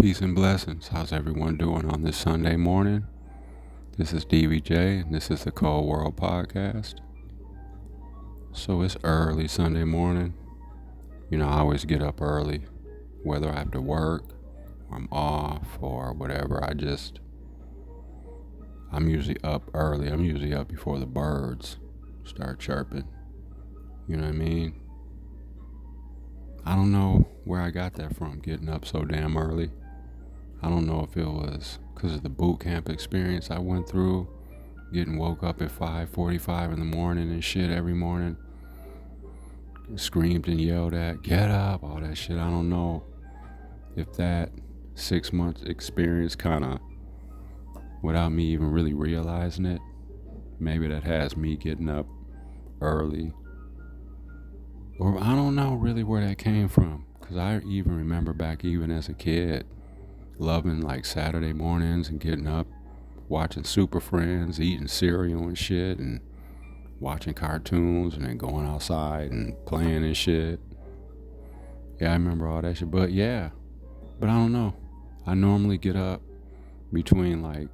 Peace and blessings. How's everyone doing on this Sunday morning? This is DVJ, and this is the Cold World Podcast. So it's early Sunday morning. I always get up early, whether I have to work, or I'm off, or whatever. I'm usually up early. I'm usually up before the birds start chirping. You know what I mean? I don't know where I got that from, getting up so damn early. I don't know if it was because of the boot camp experience I went through, getting woke up at 5:45 in the morning and shit every morning, screamed and yelled at, get up, all that shit. I don't know if that 6 months experience kind of, without me even really realizing it, maybe that has me getting up early. Or I don't know really where that came from, because I even remember back even as a kid, loving like Saturday mornings and getting up, watching Super Friends, eating cereal and shit, and watching cartoons, and then going outside and playing and shit. Yeah, I remember all that shit. But I don't know. I normally get up between like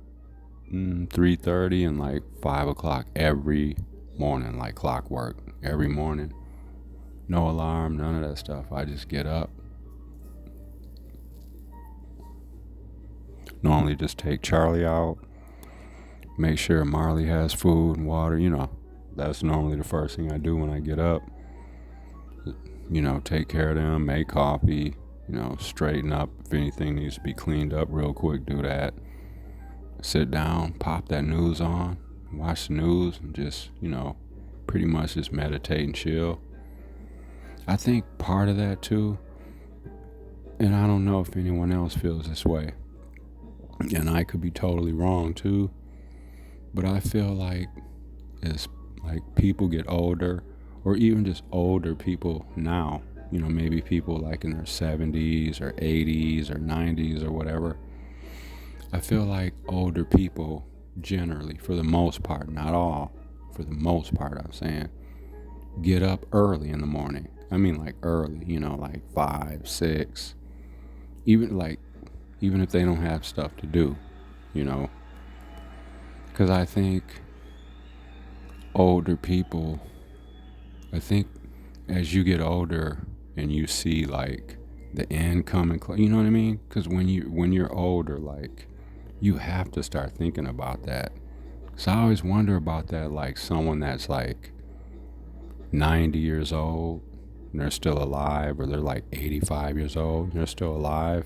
3:30 and like 5 o'clock every morning, like clockwork, every morning. No alarm, none of that stuff. I just get up. Normally just take Charlie out, make sure Marley has food and water. That's normally the first thing I do when I get up. Take care of them, make coffee, straighten up. If anything needs to be cleaned up real quick, do that. Sit down, pop that news on, watch the news, and just, pretty much just meditate and chill. I think part of that too, and I don't know if anyone else feels this way, and I could be totally wrong too, but I feel like as like people get older, or even just older people now, maybe people like in their 70s or 80s or 90s or whatever, I feel like older people generally, for the most part, not all, for the most part I'm saying, get up early in the morning. I mean like early, like 5, 6, even if they don't have stuff to do, because I think older people, as you get older and you see like the end coming, you know what I mean? Because when you're older, like you have to start thinking about that. So I always wonder about that, like someone that's like 90 years old and they're still alive, or they're like 85 years old and they're still alive.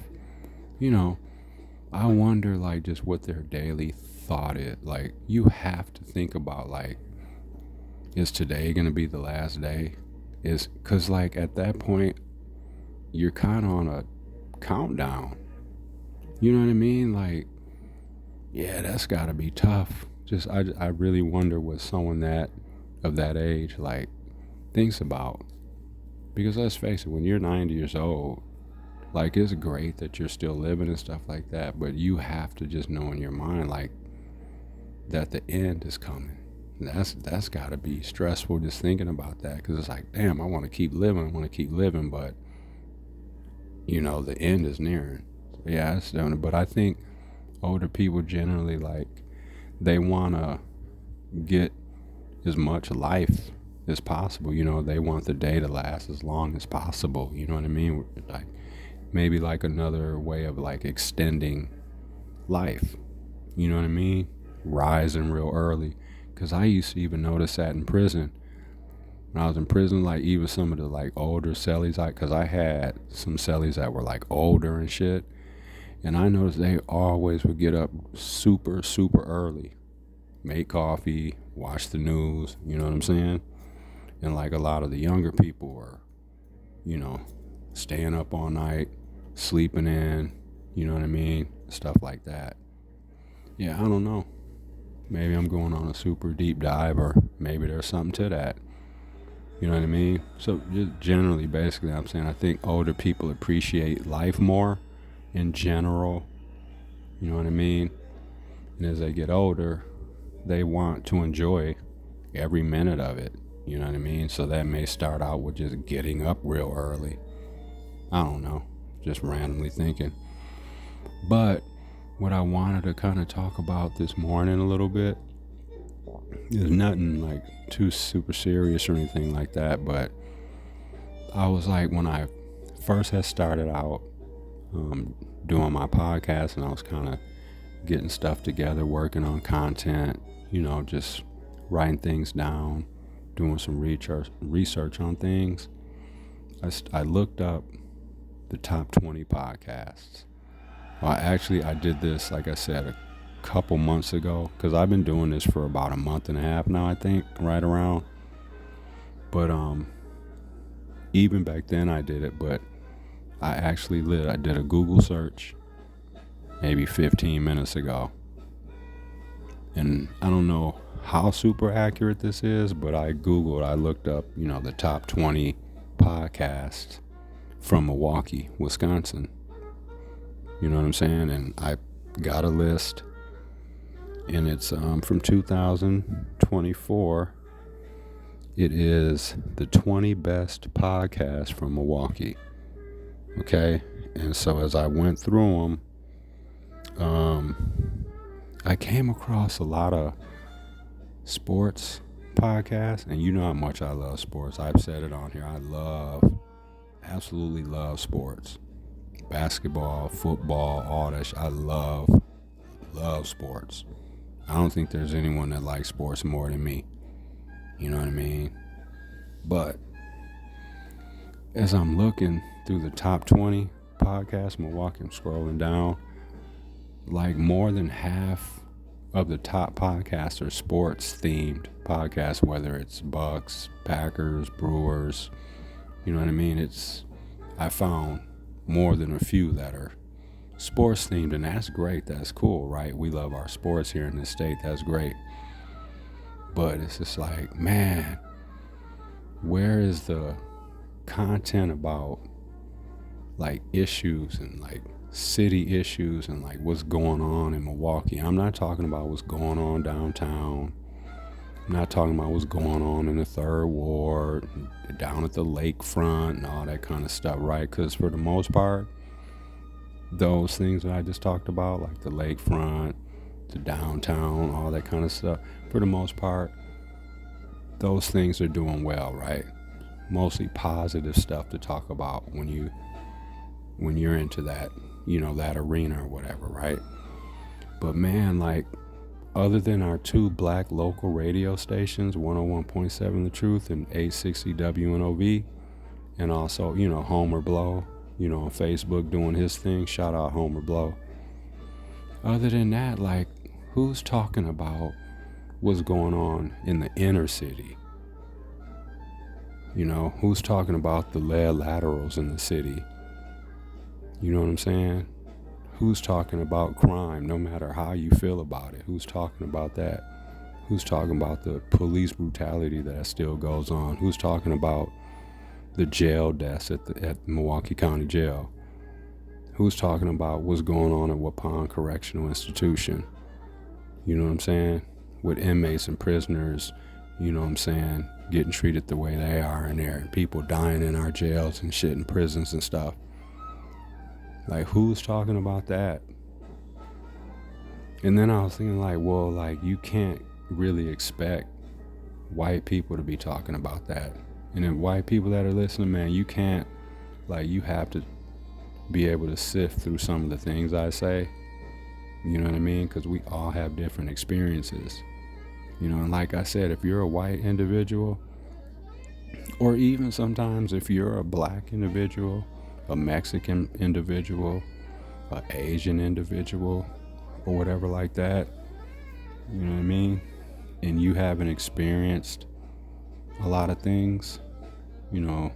I wonder like just what their daily thought is. Like you have to think about like, is today going to be the last day? Because like at that point, you're kind of on a countdown. You know what I mean? Like, yeah, that's got to be tough. I really wonder what someone of that age like thinks about. Because let's face it, when you're 90 years old, like it's great that you're still living and stuff like that, but you have to just know in your mind like that the end is coming. That's got to be stressful just thinking about that, because it's like, damn, I want to keep living, but the end is nearing. So yeah, it's doing it. But I think older people generally like they want to get as much life as possible. They want the day to last as long as possible. You know what I mean? Like maybe like another way of like extending life. You know what I mean? Rising real early. Because I used to even notice that in prison. When I was in prison, like even some of the like older cellies, because I had some cellies that were like older and shit, and I noticed they always would get up super, super early, make coffee, watch the news, you know what I'm saying? And like a lot of the younger people were, staying up all night, sleeping in, you know what I mean? Stuff like that. Yeah, I don't know. Maybe I'm going on a super deep dive, or maybe there's something to that. You know what I mean? So just generally, basically, I'm saying I think older people appreciate life more in general. You know what I mean? And as they get older, they want to enjoy every minute of it. You know what I mean? So that may start out with just getting up real early. I don't know. Just randomly thinking. But what I wanted to kind of talk about this morning a little bit is nothing like too super serious or anything like that, but I was like, when I first had started out doing my podcast, and I was kind of getting stuff together, working on content, just writing things down, doing some research on things. I looked up the top 20 podcasts. Well, actually, I did this, like I said, a couple months ago, because I've been doing this for about a month and a half now, I think, right around. But even back then I did it, but I did a Google search maybe 15 minutes ago. And I don't know how super accurate this is, but I looked up, the top 20 podcasts from Milwaukee, Wisconsin. You know what I'm saying? And I got a list, and it's from 2024. It is the 20 best podcasts from Milwaukee. Okay? And so as I went through them, I came across a lot of sports podcasts, and you know how much I love sports. I've said it on here. I absolutely love sports. Basketball, football, all that shit. I love sports. I don't think there's anyone that likes sports more than me. You know what I mean? But as I'm looking through the top 20 podcasts, Milwaukee, I'm scrolling down, like more than half of the top podcasts are sports themed podcasts, whether it's Bucks, Packers, Brewers. You know what I mean? I found more than a few that are sports themed, and that's great. That's cool, right? We love our sports here in this state. That's great. But it's just like, man, where is the content about like issues and like city issues and like what's going on in Milwaukee? I'm not talking about what's going on downtown. I'm not talking about what's going on in the Third Ward, down at the lakefront and all that kind of stuff, right? Because for the most part, those things that I just talked about, like the lakefront, the downtown, all that kind of stuff, for the most part, those things are doing well, right? Mostly positive stuff to talk about when you're into that, that arena or whatever, right? But man, like, other than our two black local radio stations, 101.7 The Truth and 860 WNOV, and also, Homer Blow, on Facebook doing his thing. Shout out Homer Blow. Other than that, like, who's talking about what's going on in the inner city? Who's talking about the lead laterals in the city? You know what I'm saying? Who's talking about crime, no matter how you feel about it? Who's talking about that? Who's talking about the police brutality that still goes on? Who's talking about the jail deaths at Milwaukee County Jail? Who's talking about what's going on at Waupun Correctional Institution? You know what I'm saying? With inmates and prisoners, getting treated the way they are in there, and people dying in our jails and shit in prisons and stuff. Like, who's talking about that? And then I was thinking, like, well, like, you can't really expect white people to be talking about that. And then white people that are listening, man, you can't, like, you have to be able to sift through some of the things I say. You know what I mean? Because we all have different experiences. And like I said, if you're a white individual, or even sometimes if you're a black individual, a Mexican individual, an Asian individual, or whatever like that, you know what I mean? And you haven't experienced a lot of things, you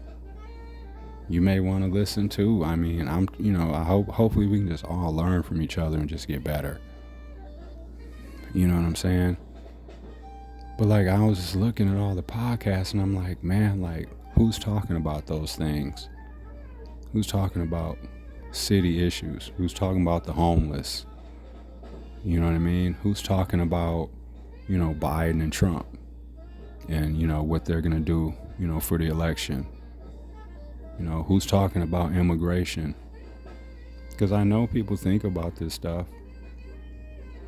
may want to listen to. I mean, hopefully we can just all learn from each other and just get better. You know what I'm saying? But like, I was just looking at all the podcasts and I'm like, man, like, who's talking about those things? Who's talking about city issues? Who's talking about the homeless? You know what I mean? Who's talking about, Biden and Trump and, what they're going to do, for the election? Who's talking about immigration? Because I know people think about this stuff.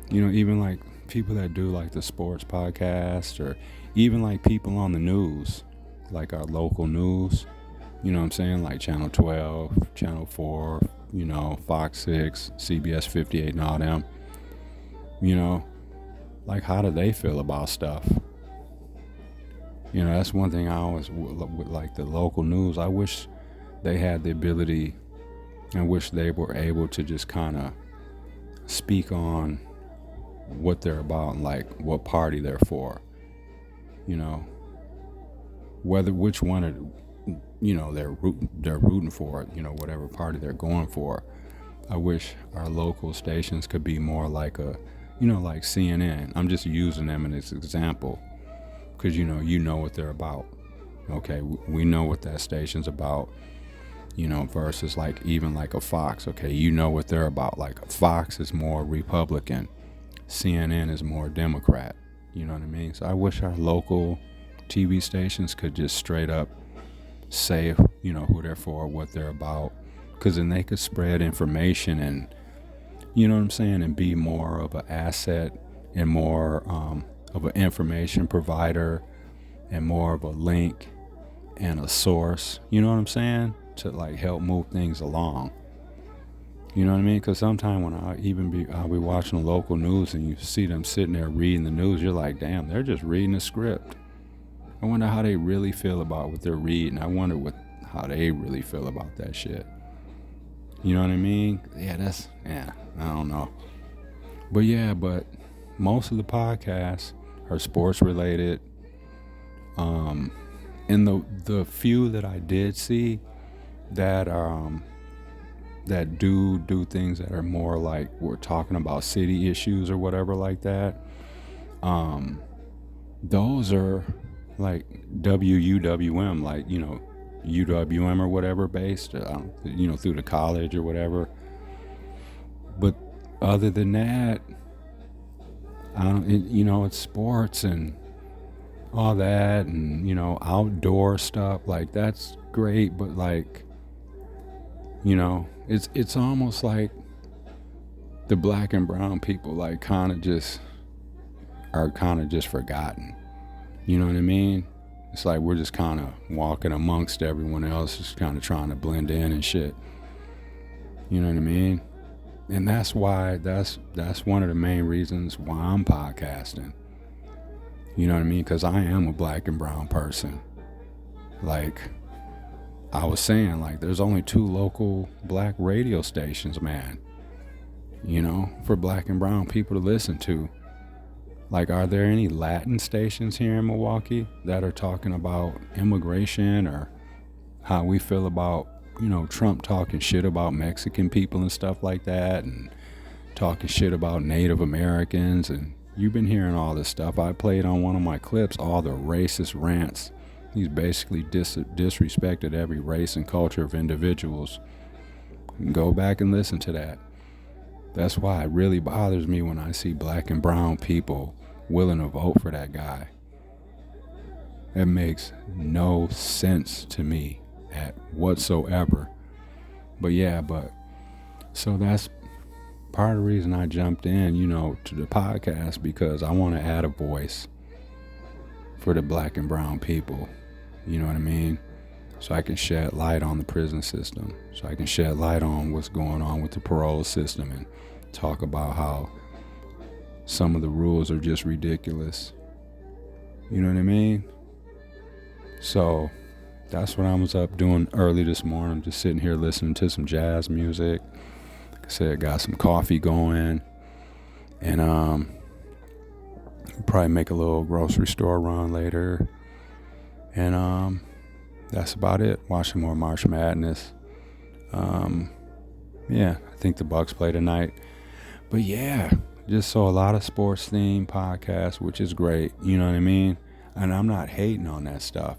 You know, even like people that do like the sports podcast, or even like people on the news, like our local news, you know what I'm saying? Like Channel 12, Channel 4, you know, Fox 6, CBS 58 and all them. You know, like how do they feel about stuff? You know, that's one thing I always, with like the local news, I wish they had the ability, I wish they were able to just kind of speak on what they're about and like what party they're for. You know, which one are, you know, they're rooting for, you know, whatever party they're going for. I wish our local stations could be more like a, you know, like CNN. I'm just using them as an example because, you know what they're about. Okay, we know what that station's about, you know, versus like even like a Fox. Okay, you know what they're about. Like a Fox is more Republican, CNN is more Democrat. You know what I mean? So I wish our local TV stations could just straight up say, you know, who they're for, what they're about, because then they could spread information and, you know what I'm saying, and be more of an asset and more of an information provider and more of a link and a source, you know what I'm saying, to like help move things along. You know what I mean? Because sometimes when I'll be watching the local news and you see them sitting there reading the news, you're like, damn, they're just reading a script. I wonder how they really feel about what they're reading. I wonder how they really feel about that shit. You know what I mean? Yeah, I don't know. But most of the podcasts are sports related. And the few that I did see that do things that are more like we're talking about city issues or whatever like that, those are like WUWM, like, you know, UWM or whatever based, you know, through the college or whatever. But other than that, you know, it's sports and all that, and, you know, outdoor stuff, like that's great, but like, you know, it's almost like the black and brown people like kind of just forgotten. You know what I mean? It's like we're just kind of walking amongst everyone else, just kind of trying to blend in and shit. You know what I mean? And that's why, that's one of the main reasons why I'm podcasting. You know what I mean? Because I am a black and brown person. Like I was saying, like there's only 2 local black radio stations, man. You know, for black and brown people to listen to. Like, are there any Latin stations here in Milwaukee that are talking about immigration or how we feel about, you know, Trump talking shit about Mexican people and stuff like that, and talking shit about Native Americans? And you've been hearing all this stuff. I played on one of my clips all the racist rants. He's basically disrespected every race and culture of individuals. Go back and listen to that. That's why it really bothers me when I see black and brown people willing to vote for that guy. It makes no sense to me at whatsoever. So that's part of the reason I jumped in, you know, to the podcast, because I want to add a voice for the black and brown people. You know what I mean? So I can shed light on the prison system. So I can shed light on what's going on with the parole system and talk about how some of the rules are just ridiculous. You know what I mean? So that's what I was up doing early this morning. Just sitting here listening to some jazz music. Like I said, got some coffee going. And probably make a little grocery store run later. And that's about it. Watching more March Madness. Yeah, I think the Bucks play tonight. But yeah, just saw a lot of sports themed podcasts, which is great. You know what I mean? And I'm not hating on that stuff.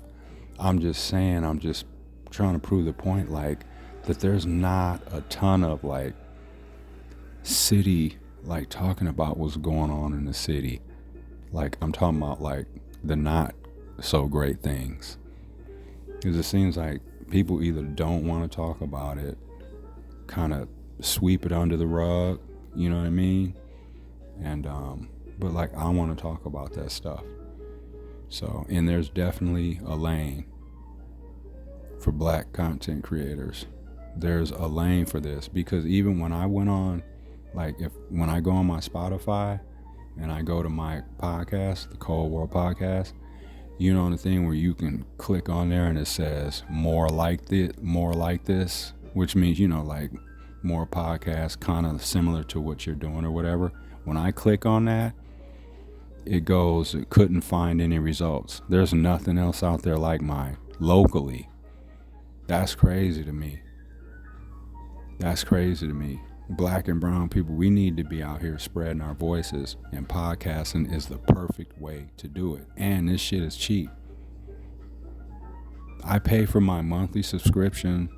I'm just saying, I'm just trying to prove the point, like, that there's not a ton of, like, city, like, talking about what's going on in the city. Like, I'm talking about, like, the not so great things. Because it seems like people either don't want to talk about it, kind of sweep it under the rug, you know what I mean? And but like I want to talk about that stuff. So, and there's definitely a lane for black content creators. There's a lane for this, because even when I went on, like when I go on my Spotify and I go to my podcast, the Cold War podcast, you know, the thing where you can click on there and it says more like this, which means, you know, like more podcasts kind of similar to what you're doing or whatever. When I click on that, it couldn't find any results. There's nothing else out there like mine locally. That's crazy to me. Black and brown people, we need to be out here spreading our voices, and podcasting is the perfect way to do it. And this shit is cheap. I pay for my monthly subscription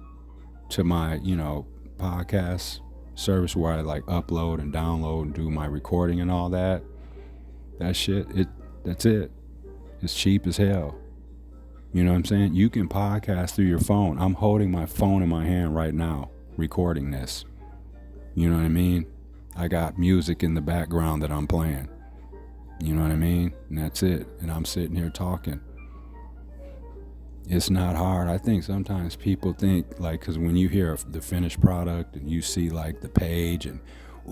to my, you know, podcast service where I like upload and download and do my recording and all that. That shit, that's it. It's cheap as hell. You know what I'm saying? You can podcast through your phone. I'm holding my phone in my hand right now, recording this. You know what I mean? I got music in the background that I'm playing. You know what I mean? And that's it. And I'm sitting here talking. It's not hard. I think sometimes people think, like, because when you hear the finished product and you see like the page and,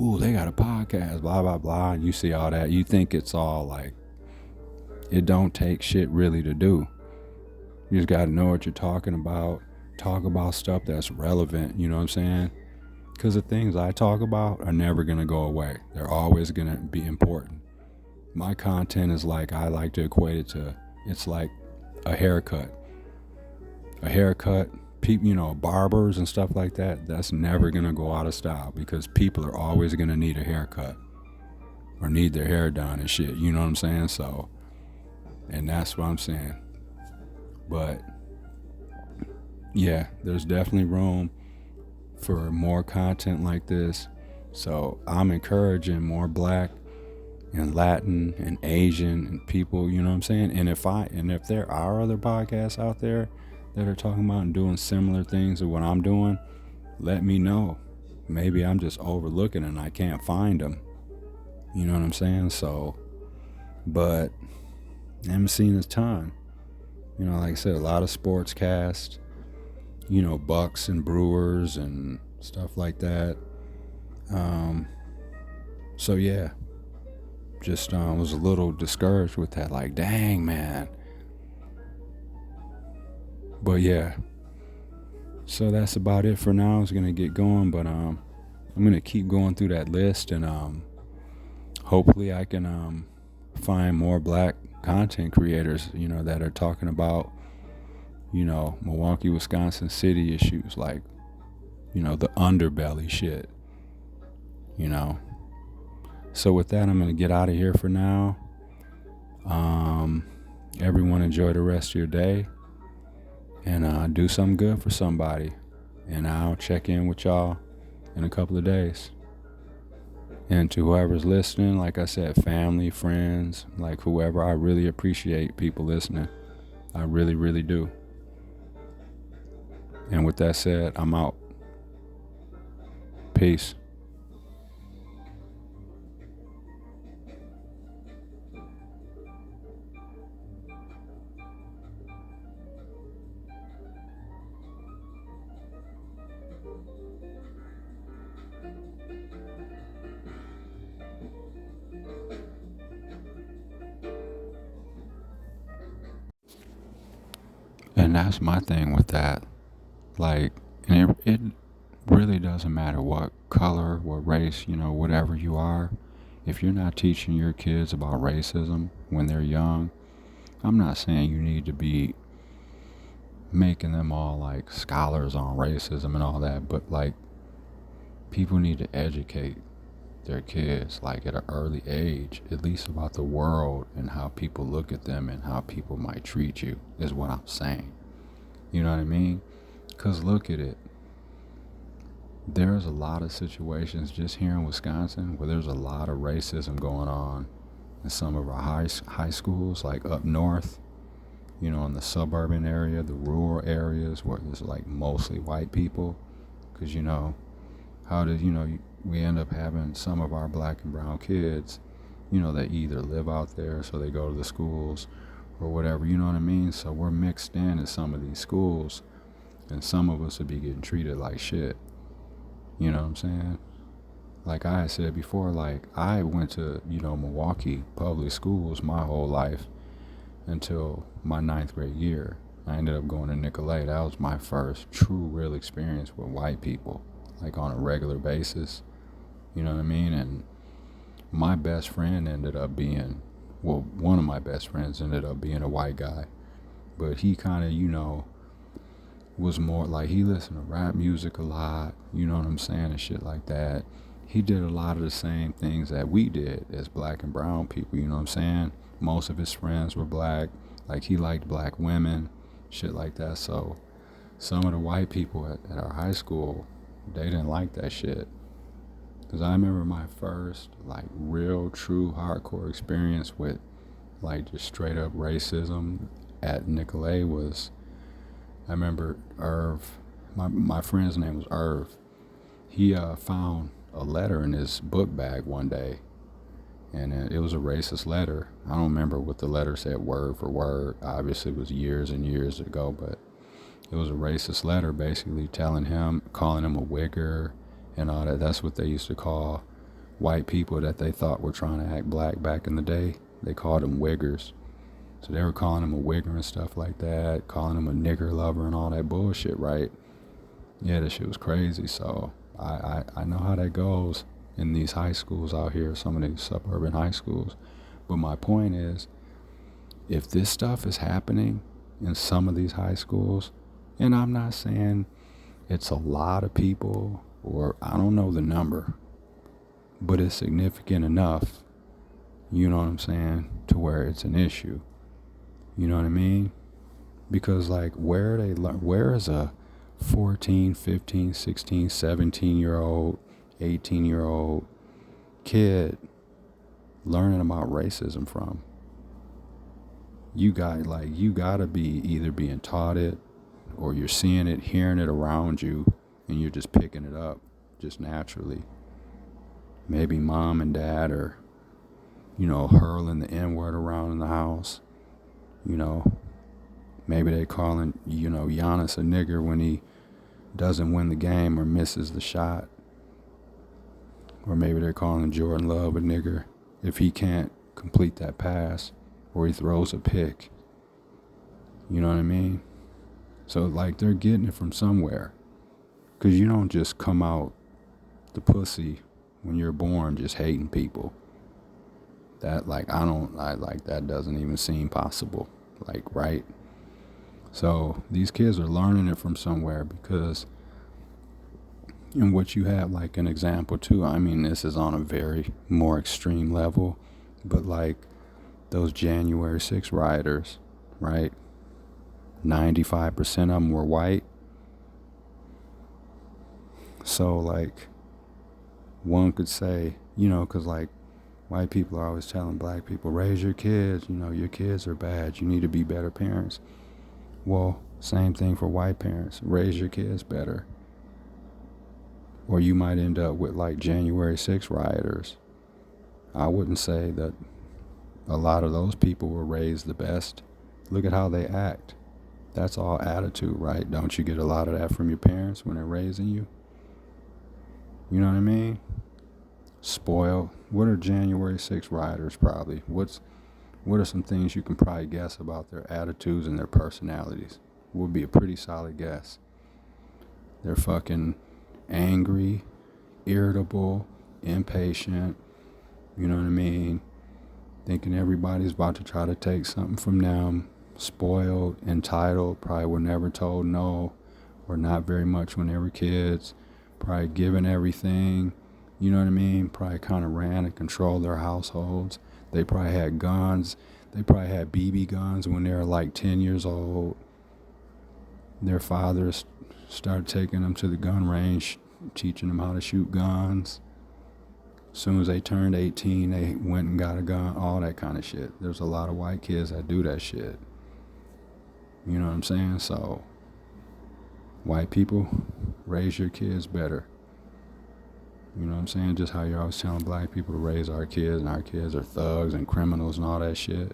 ooh, they got a podcast, blah, blah, blah, and you see all that, you think it's all like, it don't take shit really to do. You just got to know what you're talking about. Talk about stuff that's relevant, you know what I'm saying? Because the things I talk about are never going to go away. They're always going to be important. My content is like, I like to equate it to, it's like a haircut. A haircut, people, you know, barbers and stuff like that, that's never going to go out of style, because people are always going to need a haircut or need their hair done and shit, you know what I'm saying? So, and that's what I'm saying. But yeah, there's definitely room for more content like this. So I'm encouraging more black and Latin and Asian and people, you know what I'm saying? And if there are other podcasts out there that are talking about and doing similar things to what I'm doing, let me know. Maybe I'm just overlooking and I can't find them. You know what I'm saying? So, but I haven't seen a ton. You know, like I said, a lot of sports cast, you know, Bucks and Brewers and stuff like that. So yeah, just was a little discouraged with that. Like, dang, man. But yeah, so that's about it for now. I was gonna get going, but I'm gonna keep going through that list, and hopefully I can find more black content creators, you know, that are talking about, you know, Milwaukee, Wisconsin city issues, like, you know, the underbelly shit, you know. So with that, I'm gonna get out of here for now. Everyone enjoy the rest of your day, and do something good for somebody, and I'll check in with y'all in a couple of days. And to whoever's listening, like I said, family, friends, like whoever, I really appreciate people listening. I really, really do. And with that said, I'm out. Peace. And that's my thing with that. Like, and it really doesn't matter what color, what race, you know, whatever you are. If you're not teaching your kids about racism when they're young, I'm not saying you need to be making them all like scholars on racism and all that, but like, people need to educate their kids like at an early age, at least about the world and how people look at them and how people might treat you, is what I'm saying. You know what I mean? Because look at it. There's a lot of situations just here in Wisconsin where there's a lot of racism going on in some of our high schools, like up north, you know, in the suburban area, the rural areas where there's like mostly white people. Because, you know, how did, we end up having some of our black and brown kids, they either live out there, so they go to the schools or whatever, you know what I mean? So we're mixed in some of these schools, and some of us would be getting treated like shit. You know what I'm saying? Like I had said before, like I went to, Milwaukee public schools my whole life until my 9th grade year. I ended up going to Nicolay. That was my first true real experience with white people, like on a regular basis. You know what I mean? And my best friend ended up being, one of my best friends ended up being a white guy. But he kind of, was more like, he listened to rap music a lot, you know what I'm saying, and shit like that. He did a lot of the same things that we did as black and brown people, you know what I'm saying? Most of his friends were black. Like, he liked black women, shit like that. So some of the white people at our high school, they didn't like that shit. Because I remember my first, like, real, true, hardcore experience with, like, just straight up racism at Nicolay was, I remember Irv, my friend's name was Irv. He found a letter in his book bag one day, and it was a racist letter. I don't remember what the letter said word for word. Obviously, it was years and years ago, but it was a racist letter basically calling him a wigger and all that. That's what they used to call white people that they thought were trying to act black back in the day. They called them wiggers. So they were calling him a wigger and stuff like that, calling him a nigger lover and all that bullshit, right? Yeah, that shit was crazy. So I know how that goes in these high schools out here, some of these suburban high schools. But my point is, if this stuff is happening in some of these high schools, and I'm not saying it's a lot of people, or I don't know the number, but it's significant enough, you know what I'm saying, to where it's an issue. You know what I mean? Because, like, where is a 14, 15, 16, 17-year-old, 18-year-old kid learning about racism from? You gotta be either being taught it, or you're seeing it, hearing it around you, and you're just picking it up just naturally. Maybe mom and dad are, hurling the N-word around in the house. Maybe they calling, Giannis a nigger when he doesn't win the game or misses the shot. Or maybe they're calling Jordan Love a nigger if he can't complete that pass or he throws a pick. You know what I mean? So, like, they're getting it from somewhere. Because you don't just come out the pussy when you're born just hating people. That, that doesn't even seem possible. Like, right? So these kids are learning it from somewhere because, and what you have, like, an example too, I mean, this is on a very more extreme level, but like those January 6 rioters, right? 95% of them were white. So, like, one could say, because, like, white people are always telling black people, raise your kids, your kids are bad, you need to be better parents. Well, same thing for white parents, raise your kids better. Or you might end up with, like, January 6 rioters. I wouldn't say that a lot of those people were raised the best. Look at how they act. That's all attitude, right? Don't you get a lot of that from your parents when they're raising you? You know what I mean? Spoiled. What are January 6 rioters probably? What are some things you can probably guess about their attitudes and their personalities? Would be a pretty solid guess. They're fucking angry, irritable, impatient, you know what I mean? Thinking everybody's about to try to take something from them. Spoiled, entitled, probably were never told no, or not very much when they were kids. Probably given everything, you know what I mean? Probably kind of ran and controlled their households. They probably had guns. They probably had BB guns when they were like 10 years old. Their fathers started taking them to the gun range, teaching them how to shoot guns. As soon as they turned 18, they went and got a gun, all that kind of shit. There's a lot of white kids that do that shit. You know what I'm saying? So, white people, raise your kids better. You know what I'm saying? Just how you're always telling black people to raise our kids, and our kids are thugs and criminals and all that shit.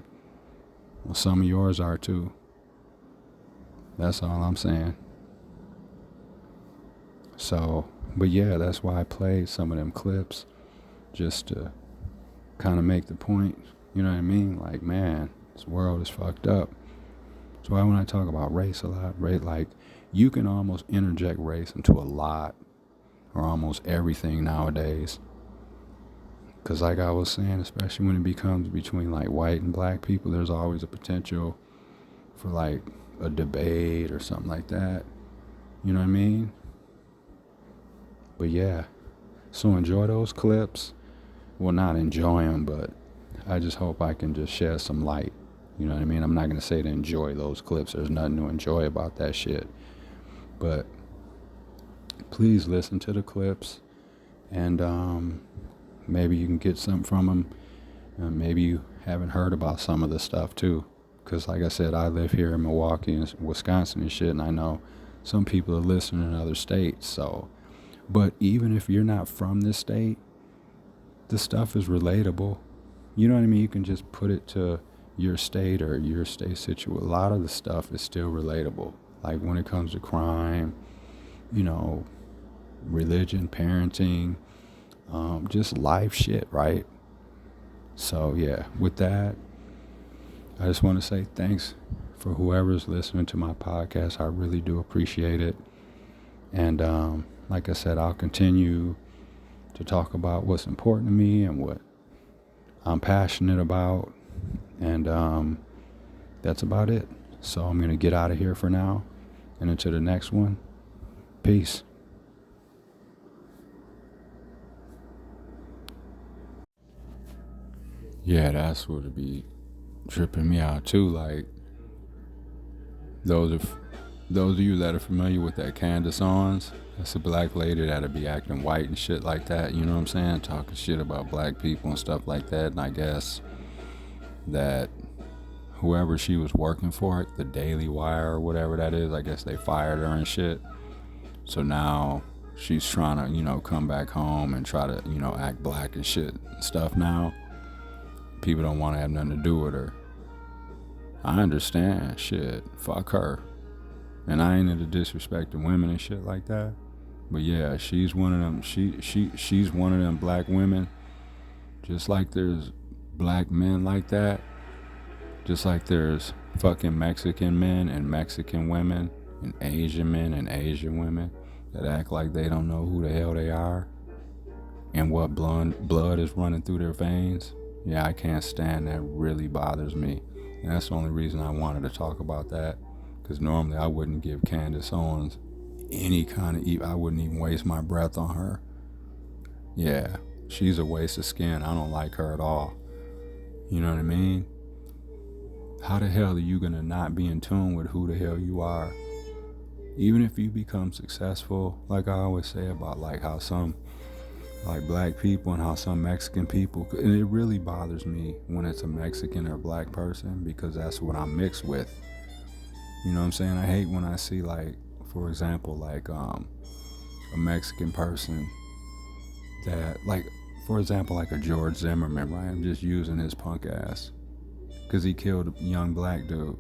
Well, some of yours are too. That's all I'm saying. So, but yeah, that's why I played some of them clips, just to kind of make the point. You know what I mean? Like, man, this world is fucked up. That's why when I talk about race a lot, right? Like, you can almost interject race into a lot, or almost everything nowadays. Because like I was saying, especially when it becomes between like white and black people, there's always a potential for like a debate or something like that. You know what I mean? But yeah, so enjoy those clips. Well, not enjoy them, but I just hope I can just shed some light. You know what I mean? I'm not going to say to enjoy those clips. There's nothing to enjoy about that shit. But please listen to the clips, and maybe you can get something from them. Maybe you haven't heard about some of the stuff too. Because like I said, I live here in Milwaukee and Wisconsin and shit, and I know some people are listening in other states. So, but even if you're not from this state, the stuff is relatable. You know what I mean? You can just put it to your state or your state situation. A lot of the stuff is still relatable. Like when it comes to crime, you know, religion, parenting, just life shit, right? So yeah, with that, I just want to say thanks for whoever's listening to my podcast. I really do appreciate it. And like I said, I'll continue to talk about what's important to me and what I'm passionate about. And that's about it. So I'm going to get out of here for now and until the next one. Peace. Yeah, that's what it be tripping me out too. Like those of you that are familiar with that Candace Owens, that's a black lady that'll be acting white and shit like that. You know what I'm saying? Talking shit about black people and stuff like that. And I guess that whoever she was working for, the Daily Wire or whatever that is, I guess they fired her and shit. So now she's trying to, you know, come back home and try to, you know, act black and shit and stuff now. People don't want to have nothing to do with her. I understand, shit, fuck her. And I ain't into disrespecting women and shit like that. But yeah, she's one of them, she's one of them black women. Just like there's black men like that. Just like there's fucking Mexican men and Mexican women and Asian men and Asian women that act like they don't know who the hell they are and what blood is running through their veins. Yeah, I can't stand that. Really bothers me. And that's the only reason I wanted to talk about that. Because normally I wouldn't give Candace Owens any kind of... I wouldn't even waste my breath on her. Yeah, she's a waste of skin. I don't like her at all. You know what I mean? How the hell are you going to not be in tune with who the hell you are? Even if you become successful, like I always say about like how some like black people and how some Mexican people, and it really bothers me when it's a Mexican or black person because that's what I'm mixed with. You know what I'm saying? I hate when I see like, for example, like a Mexican person that, like, for example, like a George Zimmerman, right? I'm just using his punk ass because he killed a young black dude.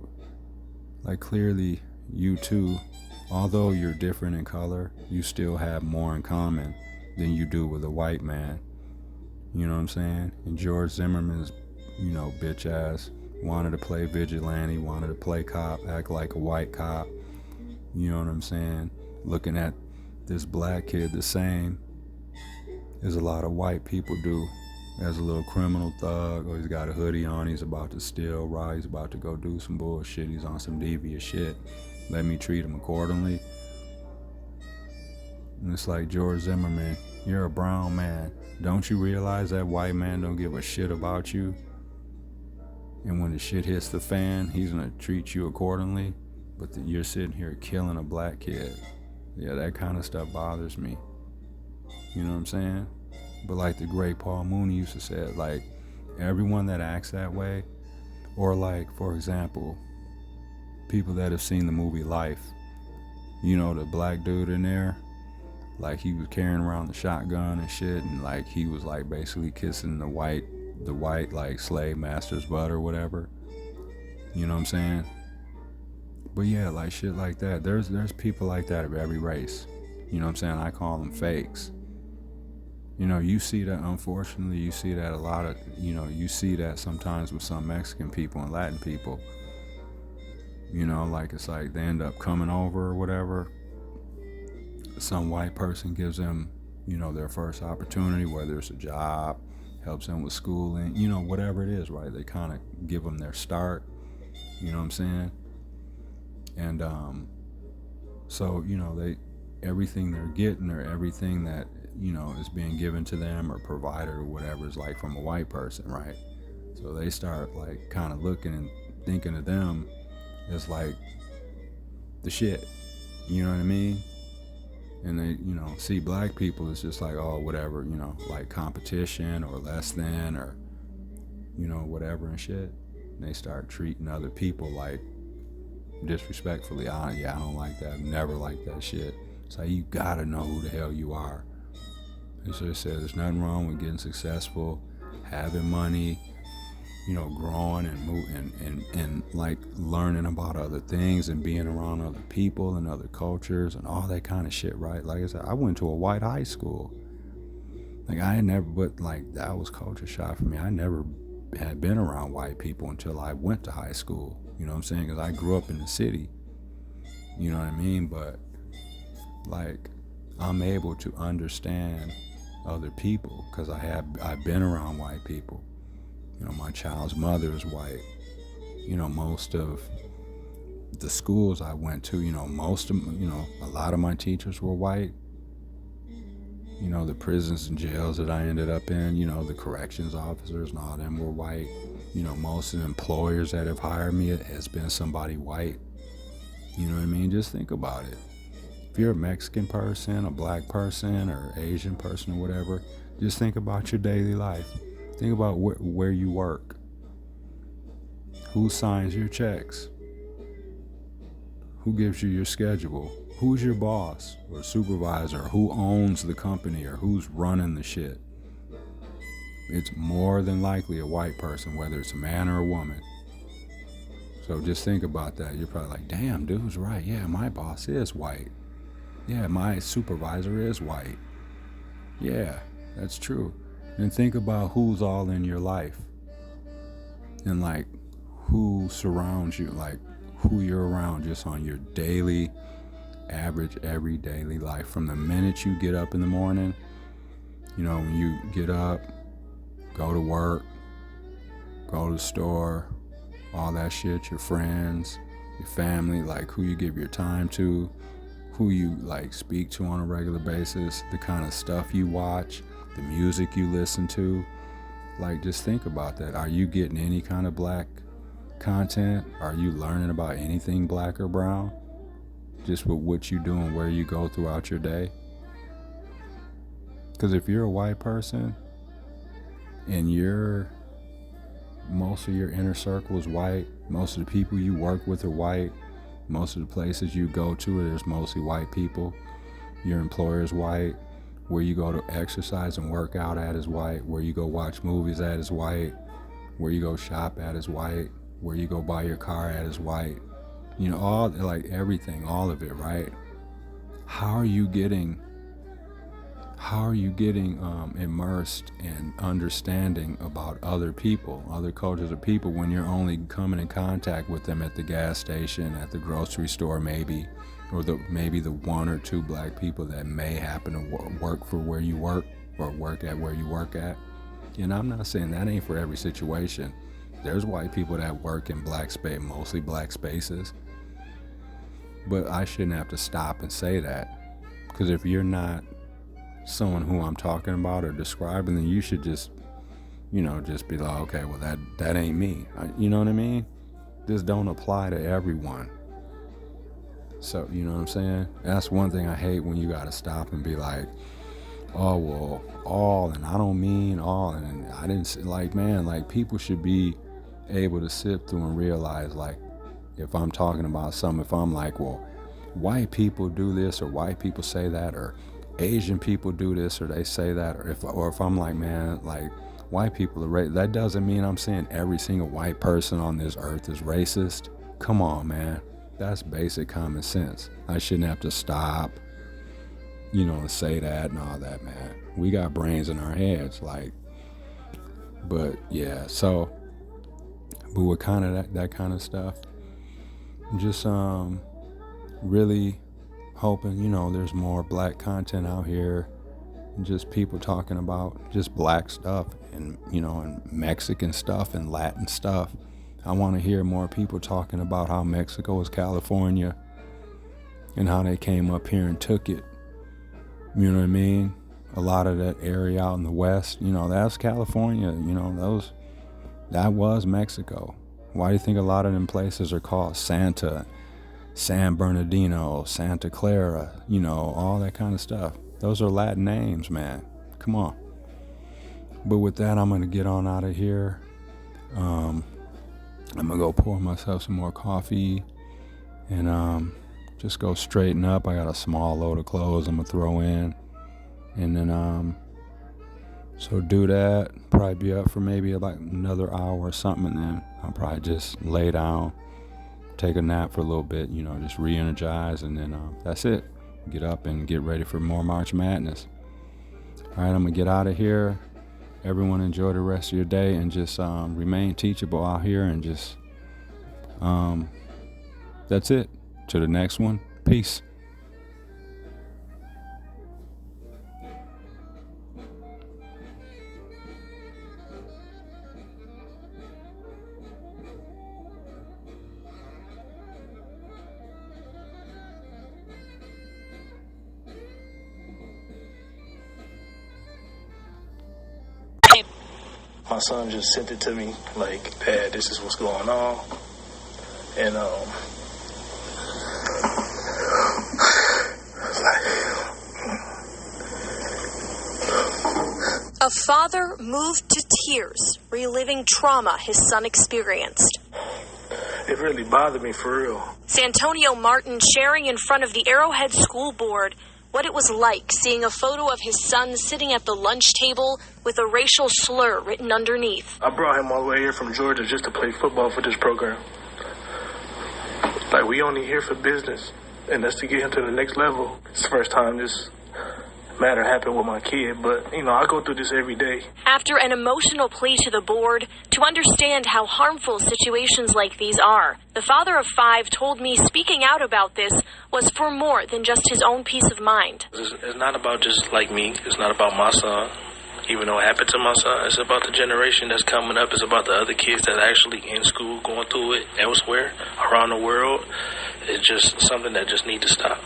Like, clearly, you two, although you're different in color, you still have more in common than you do with a white man. You know what I'm saying? And George Zimmerman's, you know, bitch ass wanted to play vigilante, wanted to play cop, act like a white cop. You know what I'm saying? Looking at this black kid the same as a lot of white people do. As a little criminal thug, or he's got a hoodie on, he's about to steal, rob, he's about to go do some bullshit, he's on some devious shit. Let me treat him accordingly. And it's like, George Zimmerman, you're a brown man. Don't you realize that white man don't give a shit about you? And when the shit hits the fan, he's gonna treat you accordingly. But you're sitting here killing a black kid. Yeah, that kind of stuff bothers me. You know what I'm saying? But like the great Paul Mooney used to say, like, everyone that acts that way, or like, for example, people that have seen the movie Life, you know, the black dude in there, like he was carrying around the shotgun and shit, and like he was like basically kissing the white like slave master's butt or whatever. You know what I'm saying? But yeah, like shit like that. There's people like that of every race. You know what I'm saying? I call them fakes. You know, you see that, unfortunately, you see that a lot of, you see that sometimes with some Mexican people and Latin people. You know, like it's like they end up coming over or whatever. Some white person gives them, their first opportunity, whether it's a job, helps them with schooling, whatever it is, right? They kind of give them their start, you know what I'm saying? And so, everything they're getting or everything that, is being given to them or provided or whatever is like from a white person, right? So they start like kind of looking and thinking of them as like the shit, you know what I mean? And they, see black people as just like, oh, whatever, like competition or less than or, whatever and shit. And they start treating other people like disrespectfully. I don't like that. I've never liked that shit. It's like, you gotta know who the hell you are. They just said there's nothing wrong with getting successful, having money, growing and moving and like learning about other things and being around other people and other cultures and all that kind of shit, right? Like I said, I went to a white high school. Like I had never, but like that was culture shock for me. I never had been around white people until I went to high school. You know what I'm saying? Because I grew up in the city. You know what I mean? But like I'm able to understand other people because I've been around white people. My child's mother is white. Most of the schools I went to, a lot of my teachers were white. The prisons and jails that I ended up in, the corrections officers and all them were white. Most of the employers that have hired me has been somebody white. You know what I mean? Just think about it. If you're a Mexican person, a black person, or Asian person or whatever, just think about your daily life. Think about where you work. Who signs your checks? Who gives you your schedule? Who's your boss or supervisor? Who owns the company or who's running the shit? It's more than likely a white person, whether it's a man or a woman. So just think about that. You're probably like, damn, dude's right. Yeah, my boss is white. Yeah, my supervisor is white. Yeah, that's true. And think about who's all in your life. And like who surrounds you, like who you're around just on your daily, average, every daily life. From the minute you get up in the morning, when you get up, go to work, go to the store, all that shit, your friends, your family, like who you give your time to, who you like speak to on a regular basis, the kind of stuff you watch, the music you listen to. Like just think about that. Are you getting any kind of black content? Are you learning about anything black or brown? Just with what you do and where you go throughout your day? Because if you're a white person and most of your inner circle is white, most of the people you work with are white, most of the places you go to, there's mostly white people, your employer's white, where you go to exercise and work out at is white, where you go watch movies at is white, where you go shop at is white, where you go buy your car at is white. All, like everything, all of it, right? How are you getting immersed in understanding about other people, other cultures of people, when you're only coming in contact with them at the gas station, at the grocery store maybe, or maybe the one or two black people that may happen to work for where you work or work at where you work at? And I'm not saying that ain't for every situation. There's white people that work in mostly black spaces. But I shouldn't have to stop and say that. Because if you're not someone who I'm talking about or describing, then you should just, just be like, okay, well, that ain't me. You know what I mean? This don't apply to everyone. So, you know what I'm saying? That's one thing I hate, when you got to stop and be like, oh, well, all, and I don't mean all, and I didn't say, like, man, like, people should be able to sift through and realize, like, if I'm talking about something, if I'm like, well, white people do this or white people say that, or Asian people do this or they say that, or if I'm like, man, like white people are racist, that doesn't mean I'm saying every single white person on this earth is racist. Come on, man. That's basic common sense. I shouldn't have to stop, and say that and all that, man. We got brains in our heads, like, but yeah, so, but with kind of that kind of stuff, just really hoping, there's more black content out here, and just people talking about just black stuff and, and Mexican stuff and Latin stuff. I want to hear more people talking about how Mexico is California and how they came up here and took it. You know what I mean? A lot of that area out in the west, that's California, that was Mexico. Why do you think a lot of them places are called Santa, San Bernardino, Santa Clara, all that kind of stuff? Those are Latin names, man. Come on. But with that, I'm going to get on out of here. I'm going to go pour myself some more coffee and just go straighten up. I got a small load of clothes I'm going to throw in. And then, so do that. Probably be up for maybe like another hour or something. And then I'll probably just lay down, take a nap for a little bit, just re-energize. And then that's it. Get up and get ready for more March Madness. All right, I'm going to get out of here. Everyone enjoy the rest of your day and just remain teachable out here and just, that's it. To the next one. Peace. My son just sent it to me, like, Dad, this is what's going on. And, a father moved to tears, reliving trauma his son experienced. It really bothered me, for real. Santonio Martin sharing in front of the Arrowhead School Board what it was like seeing a photo of his son sitting at the lunch table with a racial slur written underneath. I brought him all the way here from Georgia just to play football for this program. Like, we only here for business, and that's to get him to the next level. It's the first time this matter happened with my kid, but, I go through this every day. After an emotional plea to the board to understand how harmful situations like these are, the father of 5 told me speaking out about this was for more than just his own peace of mind. It's not about just like me. It's not about my son. Even though it happened to my son, it's about the generation that's coming up. It's about the other kids that are actually in school going through it elsewhere around the world. It's just something that just needs to stop.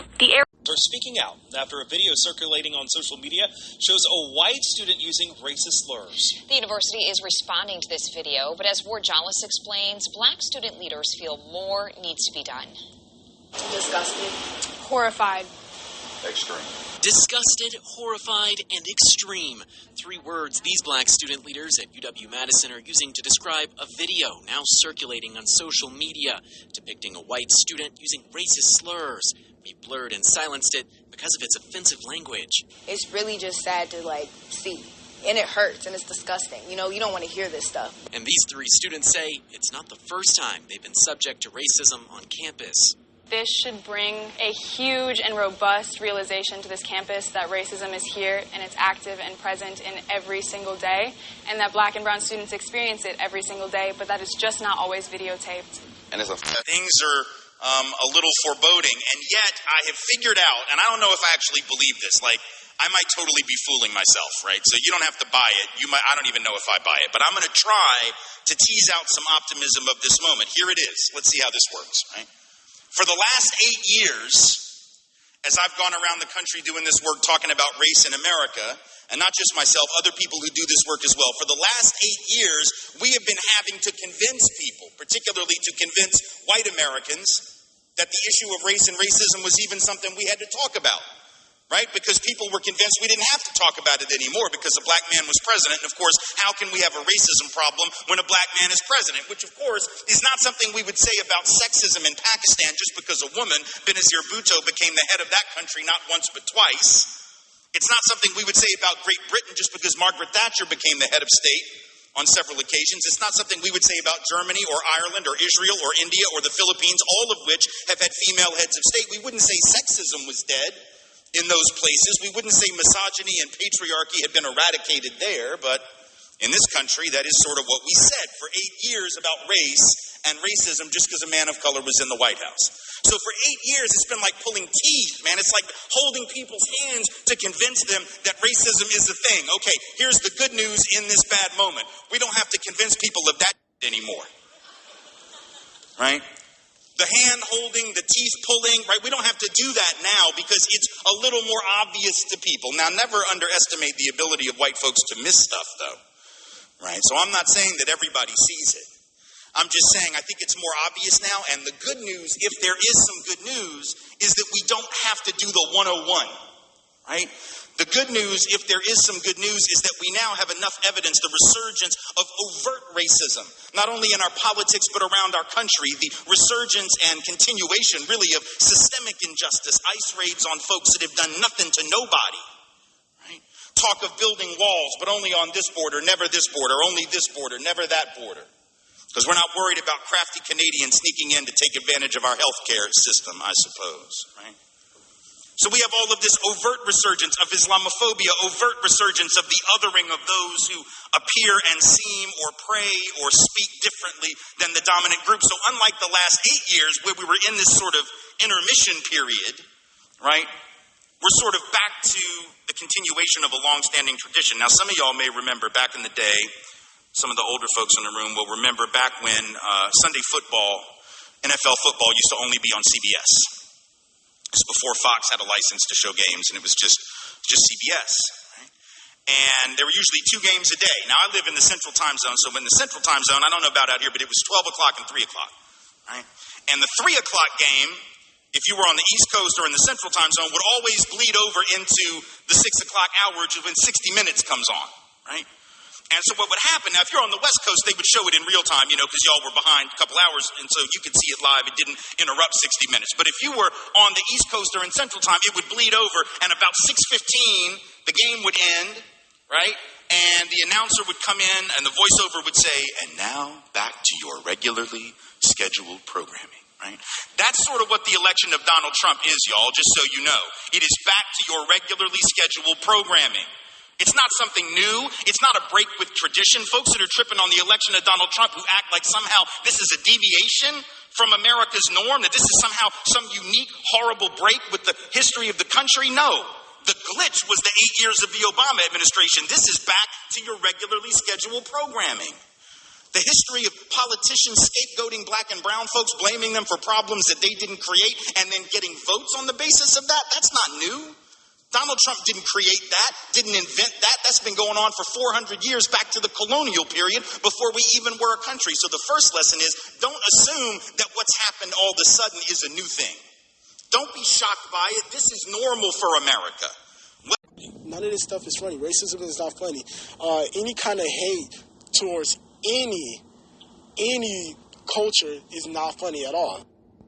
Are speaking out after a video circulating on social media shows a white student using racist slurs. The university is responding to this video, but as Ward Jollis explains, black student leaders feel more needs to be done. Disgusted, horrified, Extreme. Disgusted, horrified, and extreme. 3 words these black student leaders at UW-Madison are using to describe a video now circulating on social media depicting a white student using racist slurs. We blurred and silenced it because of its offensive language. It's really just sad to, see. And it hurts, and it's disgusting. You don't want to hear this stuff. And these 3 students say it's not the first time they've been subject to racism on campus. This should bring a huge and robust realization to this campus that racism is here and it's active and present in every single day, and that black and brown students experience it every single day, but that is just not always videotaped. And things are a little foreboding, and yet I have figured out, and I don't know if I actually believe this, I might totally be fooling myself, right? So you don't have to buy it. I don't even know if I buy it, but I'm going to try to tease out some optimism of this moment. Here it is. Let's see how this works, right? For the last 8 years, as I've gone around the country doing this work, talking about race in America, and not just myself, other people who do this work as well, for the last 8 years, we have been having to convince people, particularly to convince white Americans, that the issue of race and racism was even something we had to talk about, right? Because people were convinced we didn't have to talk about it anymore because a black man was president. And of course, how can we have a racism problem when a black man is president? Which of course is not something we would say about sexism in Pakistan just because a woman, Benazir Bhutto, became the head of that country not once but twice. It's not something we would say about Great Britain just because Margaret Thatcher became the head of state on several occasions. It's not something we would say about Germany or Ireland or Israel or India or the Philippines, all of which have had female heads of state. We wouldn't say sexism was dead in those places. We wouldn't say misogyny and patriarchy had been eradicated there, but in this country, that is sort of what we said for 8 years about race and racism just because a man of color was in the White House. So for 8 years, it's been like pulling teeth, man. It's like holding people's hands to convince them that racism is a thing. Okay, here's the good news in this bad moment. We don't have to convince people of that anymore. Right? The hand holding, the teeth pulling, right? We don't have to do that now because it's a little more obvious to people. Now, never underestimate the ability of white folks to miss stuff, though. Right? So I'm not saying that everybody sees it. I'm just saying I think it's more obvious now. And the good news, if there is some good news, is that we don't have to do the 101. Right? The good news, if there is some good news, is that we now have enough evidence, the resurgence of overt racism, not only in our politics but around our country, the resurgence and continuation, really, of systemic injustice, ICE raids on folks that have done nothing to nobody. Right? Talk of building walls, but only on this border, never this border, only this border, never that border. Because we're not worried about crafty Canadians sneaking in to take advantage of our healthcare system, I suppose, right? So we have all of this overt resurgence of Islamophobia, overt resurgence of the othering of those who appear and seem or pray or speak differently than the dominant group. So unlike the last 8 years where we were in this sort of intermission period, right, we're sort of back to the continuation of a long-standing tradition. Now, some of y'all may remember back in the day, some of the older folks in the room will remember back when Sunday football, NFL football, used to only be on CBS. This was before Fox had a license to show games, and it was just CBS. Right? And there were usually 2 games a day. Now, I live in the Central Time Zone, so in the Central Time Zone, I don't know about out here, but it was 12 o'clock and 3 o'clock. Right? And the 3 o'clock game, if you were on the East Coast or in the Central Time Zone, would always bleed over into the 6 o'clock hour, which is when 60 Minutes comes on. Right? And so what would happen, now if you're on the West Coast, they would show it in real time, because y'all were behind a couple hours, and so you could see it live. It didn't interrupt 60 Minutes. But if you were on the East Coast or in Central Time, it would bleed over, and about 6:15, the game would end, right? And the announcer would come in, and the voiceover would say, and now back to your regularly scheduled programming. Right? That's sort of what the election of Donald Trump is, y'all, just so you know. It is back to your regularly scheduled programming. It's not something new. It's not a break with tradition. Folks that are tripping on the election of Donald Trump who act like somehow this is a deviation from America's norm, that this is somehow some unique, horrible break with the history of the country. No. The glitch was the 8 years of the Obama administration. This is back to your regularly scheduled programming. The history of politicians scapegoating black and brown folks, blaming them for problems that they didn't create, and then getting votes on the basis of that, that's not new. Donald Trump didn't create that, didn't invent that. That's been going on for 400 years, back to the colonial period, before we even were a country. So the first lesson is, don't assume that what's happened all of a sudden is a new thing. Don't be shocked by it. This is normal for America. None of this stuff is funny. Racism is not funny. Any kind of hate towards any culture is not funny at all.